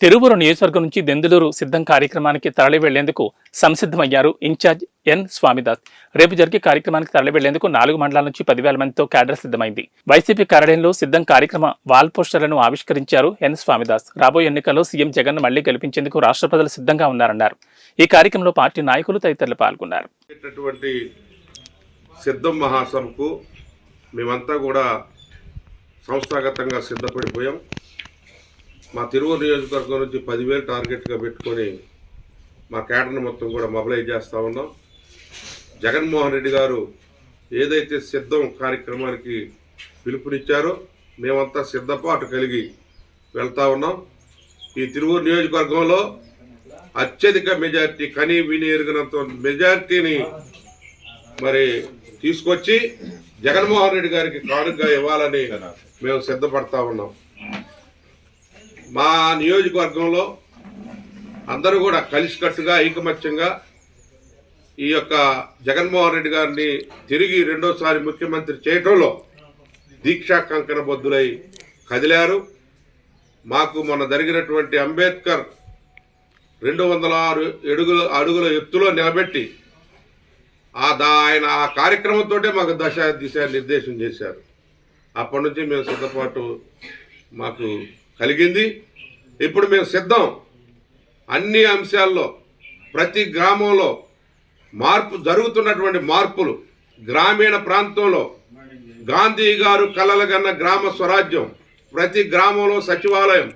తిరువూరు నియోజకవర్గం నుంచి దెందులూరు సిద్ధం కార్యక్రమానికి తరలి వెళ్లేందుకు సంసిద్ధమయ్యారు ఇన్ఛార్జ్ ఎన్ స్వామిదాస్. రేపు జరిగే కార్యక్రమానికి తరలి వెళ్లేందుకు 4 మండలాల నుంచి 10,000 మందితో క్యాడర్ సిద్ధమైంది. వైసీపీ కార్యాలయంలో సిద్ధం కార్యక్రమ వాల్ పోస్టర్లను ఆవిష్కరించారు ఎన్ స్వామిదాస్. రాబోయే ఎన్నికల్లో సీఎం జగన్ మళ్లీ గెలిపించేందుకు రాష్ట్ర ప్రజలు సిద్ధంగా ఉన్నారన్నారు. ఈ కార్యక్రమంలో పార్టీ నాయకులు తదితరులు పాల్గొన్నారు. సిద్ధం మహాసభకు మేమంతా కూడా సంస్థాగతంగా సిద్ధపడిపోయాం. మా తిరువూరు నియోజకవర్గం నుంచి 10,000 టార్గెట్గా పెట్టుకొని మా క్యాడర్ని మొత్తం కూడా మొబిలైజ్ చేస్తూ ఉన్నాం. జగన్మోహన్ రెడ్డి గారు ఏదైతే సిద్ధం కార్యక్రమానికి పిలుపునిచ్చారో మేమంతా సిద్ధపాటు కలిగి వెళ్తూ ఉన్నాం. ఈ తిరువూరు నియోజకవర్గంలో అత్యధిక మెజార్టీ, కనీ విని ఎరిగినంత మెజార్టీని మరి తీసుకొచ్చి జగన్మోహన్ రెడ్డి గారికి కానుకగా ఇవ్వాలని మేము సిద్ధపడతా ఉన్నాం. మా నియోజకవర్గంలో అందరూ కూడా కలిసికట్టుగా ఐకమత్యంగా ఈ యొక్క జగన్మోహన్ రెడ్డి గారిని తిరిగి రెండోసారి ముఖ్యమంత్రి చేయటంలో దీక్షా కంకణ బద్దులై కదిలారు. మాకు మొన్న జరిగినటువంటి అంబేద్కర్ 206 అడుగుల ఎత్తులో నిలబెట్టి ఆయన ఆ కార్యక్రమంతో మాకు దిశ నిర్దేశం చేశారు. అప్పటి నుంచి మేము సిద్ధపాటు మాకు కలిగింది. ఇప్పుడు మేము సిద్ధం. అన్ని అంశాల్లో ప్రతి గ్రామంలో జరుగుతున్నటువంటి మార్పులు, గ్రామీణ ప్రాంతంలో గాంధీ గారు కలలుగన్న గ్రామ స్వరాజ్యం, ప్రతి గ్రామంలో సచివాలయం,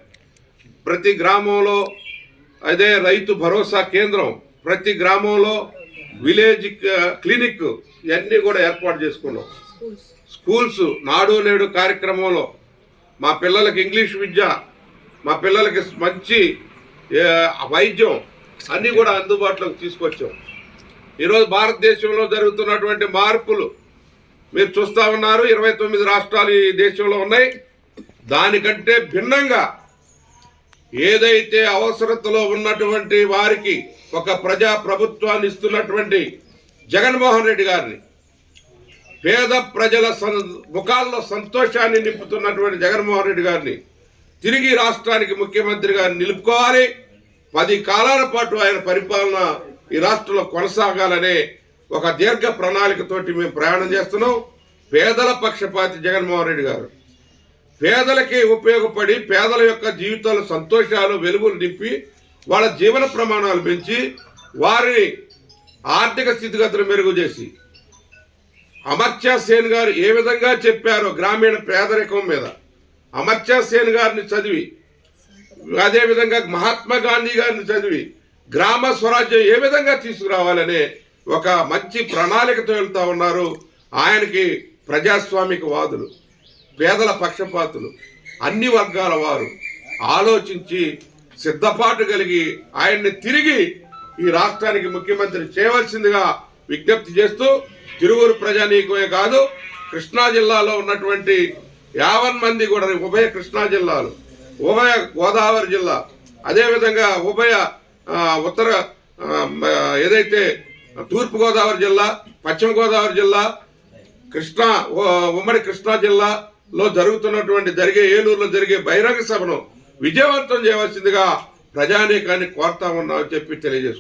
ప్రతి గ్రామంలో అదే రైతు భరోసా కేంద్రం, ప్రతి గ్రామంలో విలేజ్ క్లినిక్ ఇవన్నీ కూడా ఏర్పాటు చేసుకున్నాం. స్కూల్స్ నాడు నేడు కార్యక్రమంలో మా పిల్లలకి ఇంగ్లీష్ విద్య, మా పిల్లలకి మంచి వైద్యం అన్నీ కూడా అందుబాటులోకి తీసుకొచ్చాం. ఈరోజు భారతదేశంలో జరుగుతున్నటువంటి మార్పులు మీరు చూస్తూ ఉన్నారు. 29 రాష్ట్రాలు ఈ దేశంలో ఉన్నాయి. దానికంటే భిన్నంగా ఏదైతే అవసరతలో ఉన్నటువంటి వారికి ఒక ప్రజా ప్రభుత్వాన్ని ఇస్తున్నటువంటి జగన్మోహన్ రెడ్డి గారిని, పేద ప్రజల ముఖాల్లో సంతోషాన్ని నింపుతున్నటువంటి జగన్మోహన్ రెడ్డి గారిని తిరిగి రాష్ట్రానికి ముఖ్యమంత్రిగా నిలుపుకోవాలి. 10 కాలాల పాటు ఆయన పరిపాలన ఈ రాష్ట్రంలో కొనసాగాలనే ఒక దీర్ఘ ప్రణాళికతోటి మేము ప్రయాణం చేస్తున్నాం. పేదల పక్షపాతి జగన్మోహన్ రెడ్డి గారు పేదలకి ఉపయోగపడి పేదల యొక్క జీవితాలు సంతోషాలు వెలుగులు నింపి వాళ్ళ జీవన ప్రమాణాలు పెంచి వారిని ఆర్థిక స్థితిగతులు మెరుగు చేసి, అమర్త్య సేన్ గారు ఏ విధంగా చెప్పారో గ్రామీణ పేదరికం మీద అమర్త్య సేన్ గారిని చదివి, అదేవిధంగా మహాత్మా గాంధీ గారిని చదివి గ్రామ స్వరాజ్యం ఏ విధంగా తీసుకురావాలనే ఒక మంచి ప్రణాళికతో వెళ్తా ఉన్నారు. ఆయనకి ప్రజాస్వామిక వాదులు, పేదల పక్షపాతులు, అన్ని వర్గాల వారు ఆలోచించి సిద్ధపాటు కలిగి ఆయన్ని తిరిగి ఈ రాష్ట్రానికి ముఖ్యమంత్రి చేయవలసిందిగా విజ్ఞప్తి చేస్తూ, తిరువూరు ప్రజానీకమే కాదు కృష్ణా జిల్లాలో ఉన్నటువంటి 50 మంది కూడా, ఉభయ కృష్ణా జిల్లాలు, ఉభయ గోదావరి జిల్లా, అదేవిధంగా ఉభయ ఉత్తర ఏదైతే తూర్పు గోదావరి జిల్లా, పశ్చిమ గోదావరి జిల్లా, ఉమ్మడి కృష్ణా జిల్లాలో జరిగే ఏలూరులో జరిగే బహిరంగ సభను విజయవంతం చేయవలసిందిగా ప్రజానీకాన్ని కోరుతా ఉన్నామని చెప్పి తెలియజేసుకుంటాం.